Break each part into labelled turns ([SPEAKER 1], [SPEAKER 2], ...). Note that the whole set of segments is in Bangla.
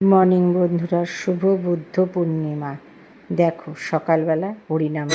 [SPEAKER 1] মর্নিং বন্ধুরা, শুভ বুদ্ধ পূর্ণিমা। দেখো সকালবেলা হরিনাম।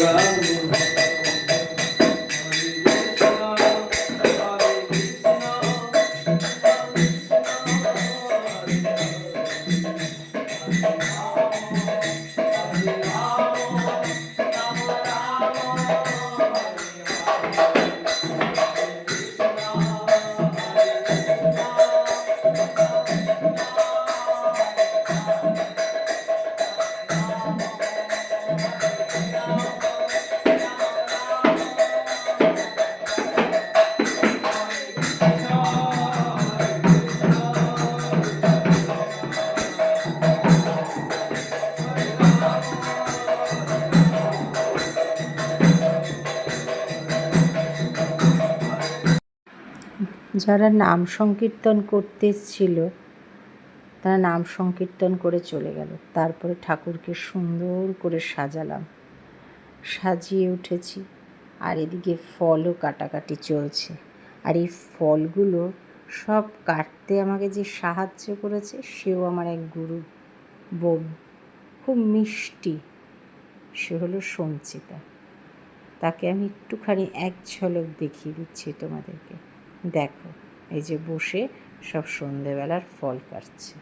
[SPEAKER 1] যারা নাম সংকীর্তন করতে এসেছিল তারা নাম সংকীর্তন করে চলে গেল। তারপরে ঠাকুরকে সুন্দর করে সাজালাম, সাজিয়ে উঠেছি। আর এদিকে ফলও কাটাকাটি চলছে। আর এই ফলগুলো সব কাটতে আমাকে যে সাহায্য করেছে সেও আমার এক গুরু বোন, খুব মিষ্টি। সে হলো সঞ্চিতা। তাকে আমি একটুখানি এক ঝলক দেখিয়ে দিচ্ছি তোমাদেরকে। দেখো, এই যে বসে সব সন্ধেবেলার ফল কাটছে।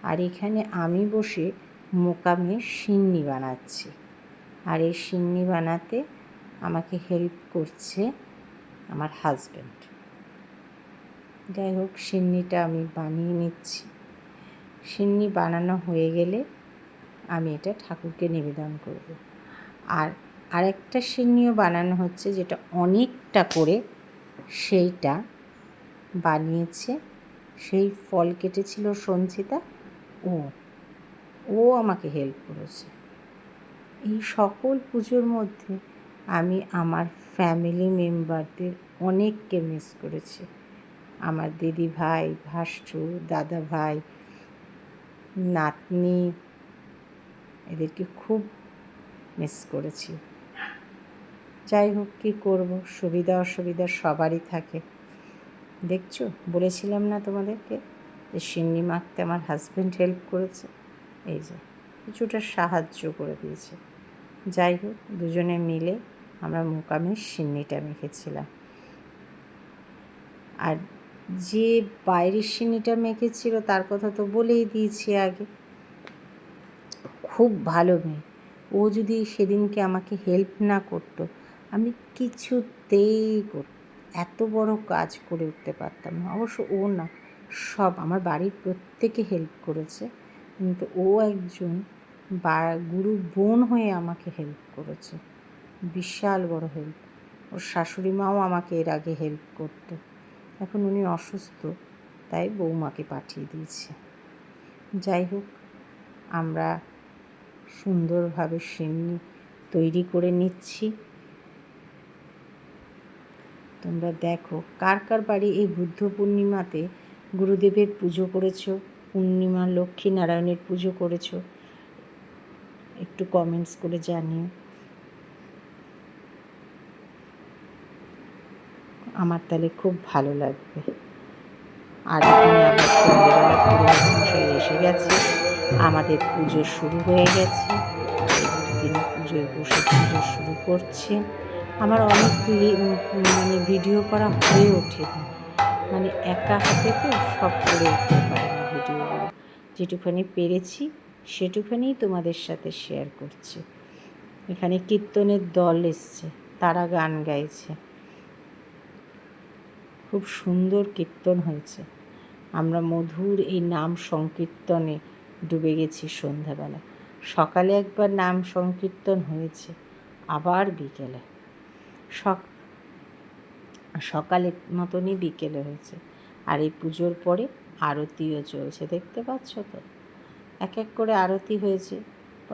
[SPEAKER 1] আর এখানে আমি বসে মোকামে সিন্নি বানাচ্ছি। আর এই সিন্নি বানাতে আমাকে হেল্প করছে আমার হাজব্যান্ড। যাই হোক, সিন্নিটা আমি বানিয়ে নিচ্ছি। সিন্নি বানানো হয়ে গেলে আমি এটা ঠাকুরকে নিবেদন করব। আর আরেকটা সিন্নিও বানানো হচ্ছে, যেটা অনেকটা করে, সেইটা বানিয়েছে। সেই ফল কেটেছিল সঞ্চিতা, ও আমাকে হেল্প করেছে। এই সকল পুজোর মধ্যে আমি আমার ফ্যামিলি মেম্বারদের অনেককে মিস করেছি। আমার দিদি ভাই, ভাসুর, দাদা ভাই, নাতনি, এদেরকে খুব মিস করেছি। যাই হোক, কী করব, সুবিধা অসুবিধা সবারই থাকে। দেখছো, বলেছিলাম না তোমাদেরকে যে সিন্নি মাখতে আমার হাজব্যান্ড হেল্প করেছে। এই যে কিছুটা সাহায্য করে দিয়েছে। যাই হোক, দুজনে মিলে আমরা মোকামে সিন্নিটা মেখেছিলাম। আর যে বাইরের সিন্নিটা মেখেছিল তার কথা তো বলেই দিয়েছি আগে। খুব ভালো মেয়ে। ও যদি সেদিনকে আমাকে হেল্প না করতো, আমি কিছুতেই এত বড় কাজ করে উঠতে পারতাম না। অবশ্য ও না, সব আমার বাড়ির প্রত্যেকে হেল্প করেছে, কিন্তু ও একজন গুরু বোন হয়ে আমাকে হেল্প করেছে, বিশাল বড় হেল্প। ওর শাশুড়ি মাও আমাকে এর আগে হেল্প করতো। এখন উনি অসুস্থ, তাই বৌমাকে পাঠিয়ে দিয়েছে। যাই হোক, আমরা সুন্দরভাবে সিন্নি তৈরি করে নিচ্ছি। তোমরা দেখো কার কার বাড়ি এই বুদ্ধ পূর্ণিমাতে গুরুদেবের পুজো করেছো, পূর্ণিমা লক্ষ্মী নারায়ণের পুজো করেছো, একটু কমেন্টস করে জানিও। আমার তাহলে খুব ভালো লাগবে। আর এখানে আবার সন্ধ্যেবেলা পুরোহিত মশাই এসে গেছে, আমাদের পুজো শুরু হয়ে গেছে। তিনি পুজোয় বসে পুজো শুরু করছে। আমার অনেক ভিডিও করা হয়ে ওঠেনি, একা হাতে তো সব করে উঠতে পারে না ভিডিওগুলো। যেটুখানি পেরেছি সেটুখানিই তোমাদের সাথে শেয়ার করছি। এখানে কীর্তনের দল এসছে, তারা গান গাইছে, খুব সুন্দর কীর্তন হয়েছে। আমরা মধুর এই নাম সংকীর্তনে ডুবে গেছি সন্ধ্যাবেলা। সকালে একবার নাম সংকীর্তন হয়েছে, আবার বিকেলে, সকালের মতনই বিকেলে হয়েছে। আর এই পুজোর পরে আরতিও চলছে, দেখতে পাচ্ছ তো, এক এক করে আরতি হয়েছে।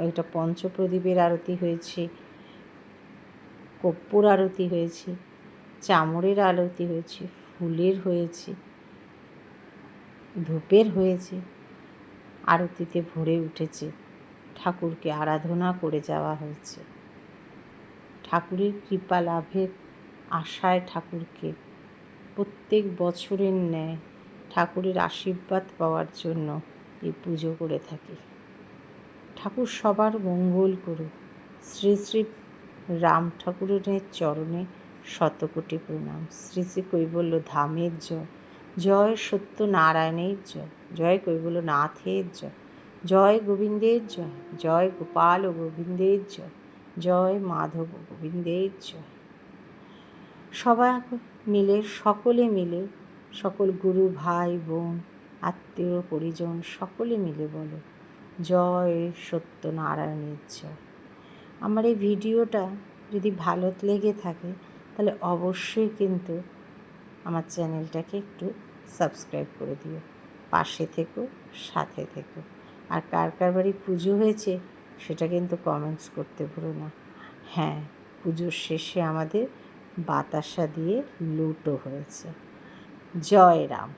[SPEAKER 1] এটা পঞ্চপ্রদীপের আরতি হয়েছে, কর্পূর আরতি হয়েছে, চামড়ের আরতি হয়েছে, ফুলের হয়েছে, ধূপের হয়েছে। আরতিতে ভরে উঠেছে, ঠাকুরকে আরাধনা করে যাওয়া হয়েছে। ঠাকুরের কৃপা লাভের আশায় ঠাকুরকে প্রত্যেক বছরের ন্যায় ঠাকুরের আশীর্বাদ পাওয়ার জন্য এই পুজো করে থাকি। ঠাকুর সবার মঙ্গল করুক। শ্রী শ্রী রাম ঠাকুরের চরণে শতকোটি প্রণাম। শ্রী শ্রী কৈবল্য ধামের জয়। জয় সত্যনারায়ণের জয়। জয় কৈবল্যনাথের জয়। জয় গোবিন্দের জয়। জয় গোপাল ও গোবিন্দের জয়। জয় মাধব ও গোবিন্দের জয়। সবাই মিলে, সকলে মিলে, সকল গুরু ভাই বোন আত্মীয় পরিজন সকলে মিলে বলো জয় সত্যনারায়ণের জয়। আমার এই ভিডিওটা যদি ভালো লেগে থাকে তাহলে অবশ্যই কিন্তু আমার চ্যানেলটাকে একটু সাবস্ক্রাইব করে দিও। পাশে থেকো, সাথে থেকো। আর কার কার বাড়ি পুজো হয়েছে সেটা কিন্তু কমেন্টস করতে ভুলো না। হ্যাঁ, পুজোর শেষে আমাদের বাতাসা দিয়ে লুটও হয়েছে। জয় রাম।